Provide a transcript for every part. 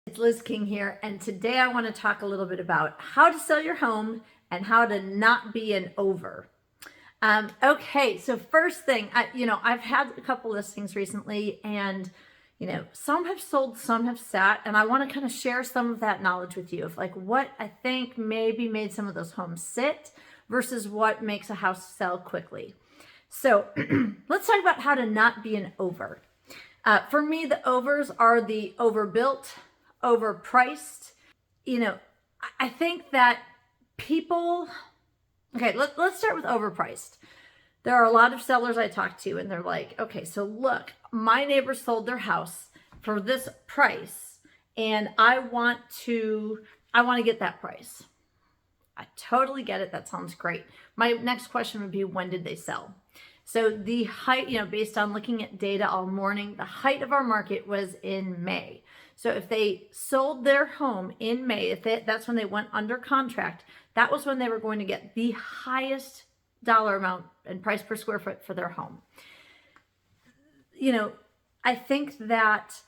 It's Liz King here, and today I want to talk a little bit about how to sell your home and how to not be an over. Okay, so first thing, I've had a couple listings recently, and some have sold, some have sat, and I want to kind of share some of that knowledge with you of like what I think maybe made some of those homes sit versus what makes a house sell quickly. So let's talk about how to not be an over. For me, the overs are the overbuilt, overpriced. I think that people, okay, let's start with overpriced. There are a lot of sellers I talk to and they're like, okay, so look, my neighbor sold their house for this price and I want to get that price. I totally get it. That sounds great. My next question would be, when did they sell? So the height, based on looking at data all morning, the height of our market was in May. So if they sold their home in May, that's when they went under contract, that was when they were going to get the highest dollar amount and price per square foot for their home. I think that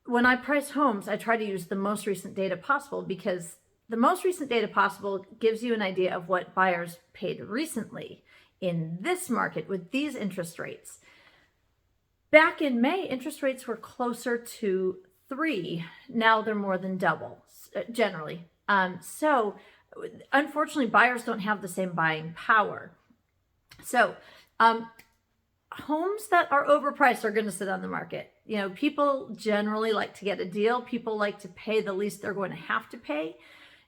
when I price homes, I try to use the most recent data possible, because the most recent data possible gives you an idea of what buyers paid recently in this market with these interest rates. Back in May, interest rates were closer to 3. Now they're more than double, generally. So unfortunately, buyers don't have the same buying power. So homes that are overpriced are going to sit on the market. People generally like to get a deal. People like to pay the least they're going to have to pay.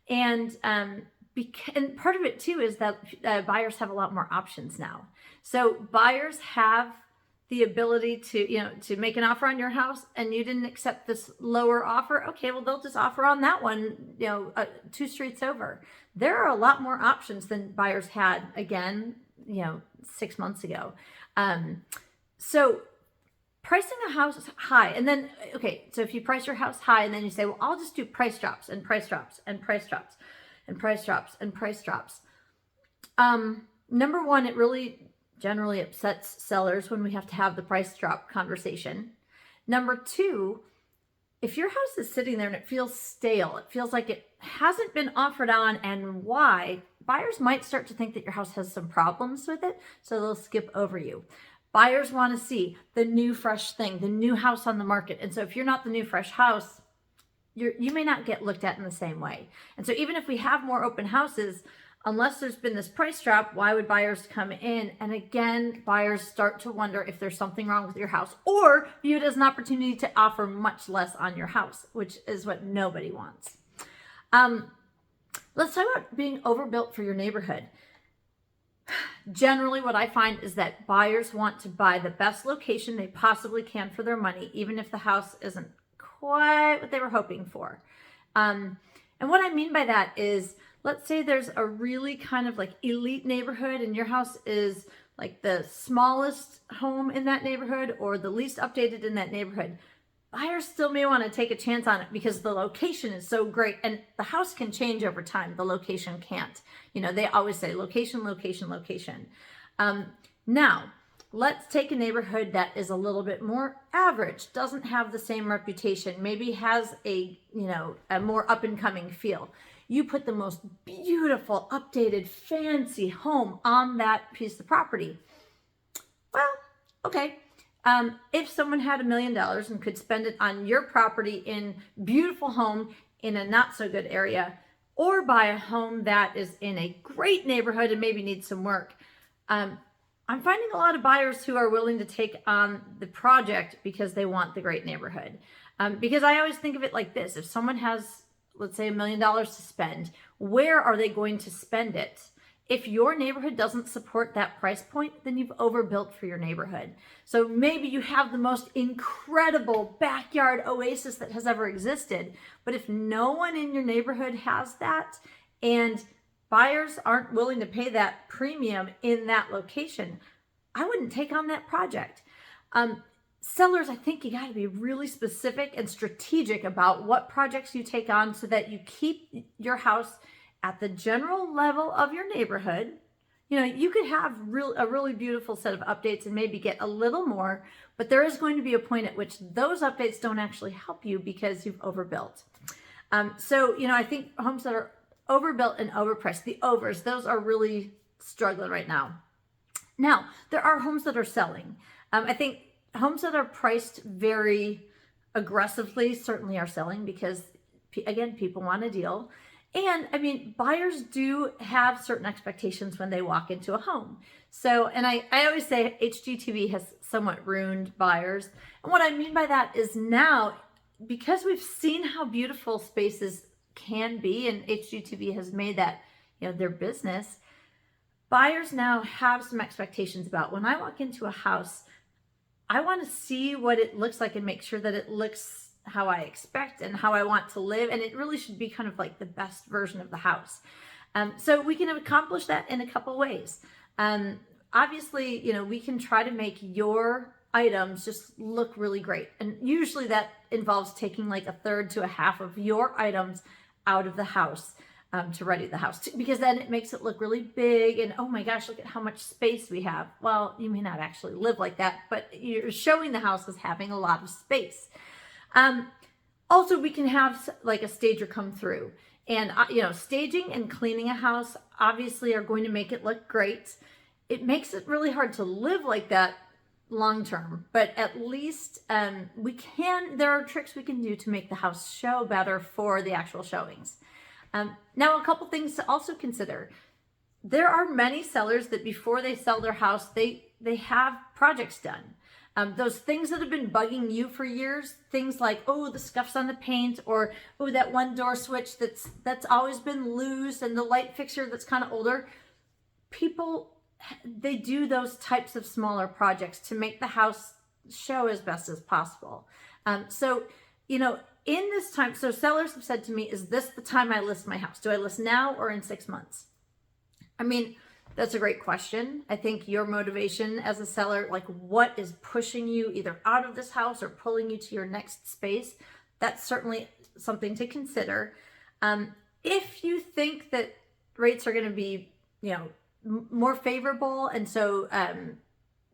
And part of it too is that buyers have a lot more options now. So buyers have the ability to make an offer on your house, and you didn't accept this lower offer. Okay, well, they'll just offer on that one, 2 streets over. There are a lot more options than buyers had, again, 6 months ago. So pricing a house high, and then, okay, so if you price your house high and then you say, well, I'll just do price drops and price drops and price drops and price drops and price drops. Number one, it really generally upsets sellers when we have to have the price drop conversation. Number two, if your house is sitting there and it feels stale, it feels like it hasn't been offered on, and why, buyers might start to think that your house has some problems with it, so they'll skip over you. Buyers want to see the new fresh thing, the new house on the market. And so if you're not the new fresh house, you may not get looked at in the same way. And so even if we have more open houses, unless there's been this price drop, why would buyers come in? And again, buyers start to wonder if there's something wrong with your house, or view it as an opportunity to offer much less on your house, which is what nobody wants. Let's talk about being overbuilt for your neighborhood. Generally, what I find is that buyers want to buy the best location they possibly can for their money, even if the house isn't quite what they were hoping for. And what I mean by that is, let's say there's a really kind of like elite neighborhood and your house is like the smallest home in that neighborhood or the least updated in that neighborhood. Buyers still may want to take a chance on it because the location is so great, and the house can change over time. The location can't. They always say location, location, location. Now, let's take a neighborhood that is a little bit more average, doesn't have the same reputation, maybe has a more up and coming feel. You put the most beautiful, updated, fancy home on that piece of property. Well, okay. If someone had $1 million and could spend it on your property in beautiful home in a not so good area, or buy a home that is in a great neighborhood and maybe needs some work, I'm finding a lot of buyers who are willing to take on the project because they want the great neighborhood. Because I always think of it like this: if someone has, let's say, $1 million to spend, where are they going to spend it? If your neighborhood doesn't support that price point, then you've overbuilt for your neighborhood. So maybe you have the most incredible backyard oasis that has ever existed, but if no one in your neighborhood has that, and buyers aren't willing to pay that premium in that location, I wouldn't take on that project. Sellers, I think you got to be really specific and strategic about what projects you take on so that you keep your house at the general level of your neighborhood. you could have a really beautiful set of updates and maybe get a little more, but there is going to be a point at which those updates don't actually help you because you've overbuilt. So, I think homes that are overbuilt and overpriced, the overs, those are really struggling right now. Now, there are homes that are selling. I think homes that are priced very aggressively certainly are selling because, again, people want a deal. And I mean, buyers do have certain expectations when they walk into a home. So, and I always say HGTV has somewhat ruined buyers. And what I mean by that is now, because we've seen how beautiful spaces can be, and HGTV has made that, their business, buyers now have some expectations about when I walk into a house, I want to see what it looks like and make sure that it looks how I expect and how I want to live. And it really should be kind of like the best version of the house. So we can accomplish that in a couple ways. Obviously, we can try to make your items just look really great. And usually that involves taking like a third to a half of your items out of the house to ready the house, because then it makes it look really big and, oh my gosh, look at how much space we have. Well, you may not actually live like that, but you're showing the house as having a lot of space. Also, we can have like a stager come through, and staging and cleaning a house obviously are going to make it look great. It makes it really hard to live like that long term, but at least there are tricks we can do to make the house show better for the actual showings. Now, a couple things to also consider. There are many sellers that before they sell their house, they have projects done. Those things that have been bugging you for years, things like, oh, the scuffs on the paint, or oh, that one door switch that's always been loose, and the light fixture that's kind of older. People, they do those types of smaller projects to make the house show as best as possible. So, in this time, so sellers have said to me, is this the time I list my house? Do I list now or in 6 months? I mean, that's a great question. I think your motivation as a seller, like what is pushing you either out of this house or pulling you to your next space, that's certainly something to consider. If you think that rates are going to be, more favorable, and so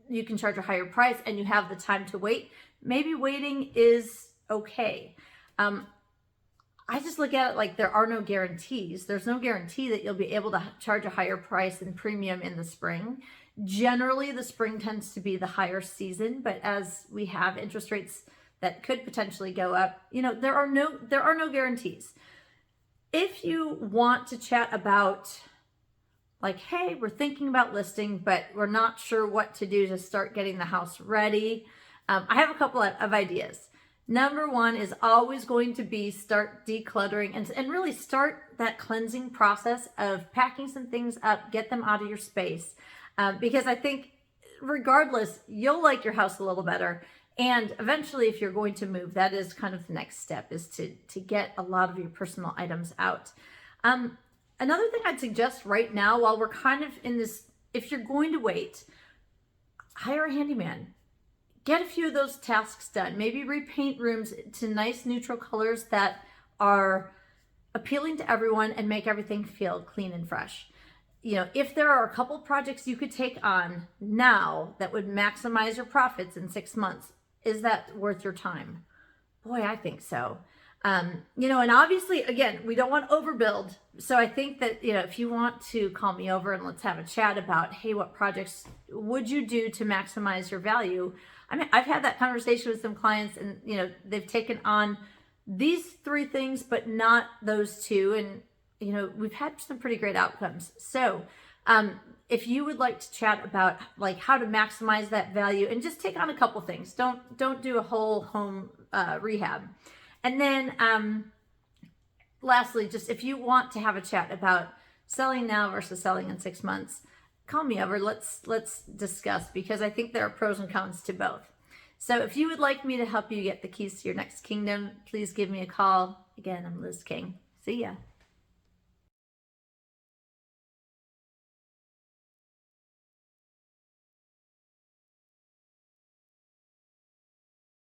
you can charge a higher price and you have the time to wait, maybe waiting is okay. I just look at it like there are no guarantees. There's no guarantee that you'll be able to charge a higher price and premium in the spring. Generally, the spring tends to be the higher season, but as we have interest rates that could potentially go up, there are no guarantees. If you want to chat about like, hey, we're thinking about listing, but we're not sure what to do to start getting the house ready, I have a couple of ideas. Number one is always going to be start decluttering and really start that cleansing process of packing some things up, get them out of your space. Because I think regardless, you'll like your house a little better. And eventually, if you're going to move, that is kind of the next step, is to get a lot of your personal items out. Another thing I'd suggest right now, while we're kind of in this, if you're going to wait, hire a handyman. Get a few of those tasks done. Maybe repaint rooms to nice neutral colors that are appealing to everyone and make everything feel clean and fresh. If there are a couple projects you could take on now that would maximize your profits in 6 months, is that worth your time? Boy, I think so. And obviously, again, we don't want to overbuild. So I think that, if you want to call me over and let's have a chat about, hey, what projects would you do to maximize your value? I mean, I've had that conversation with some clients and, they've taken on these 3 things, but not those 2. And, we've had some pretty great outcomes. So, if you would like to chat about like how to maximize that value and just take on a couple things, don't do a whole home rehab. And then, lastly, just if you want to have a chat about selling now versus selling in 6 months, call me over. Let's discuss, because I think there are pros and cons to both. So if you would like me to help you get the keys to your next kingdom, please give me a call. Again, I'm Liz King. See ya.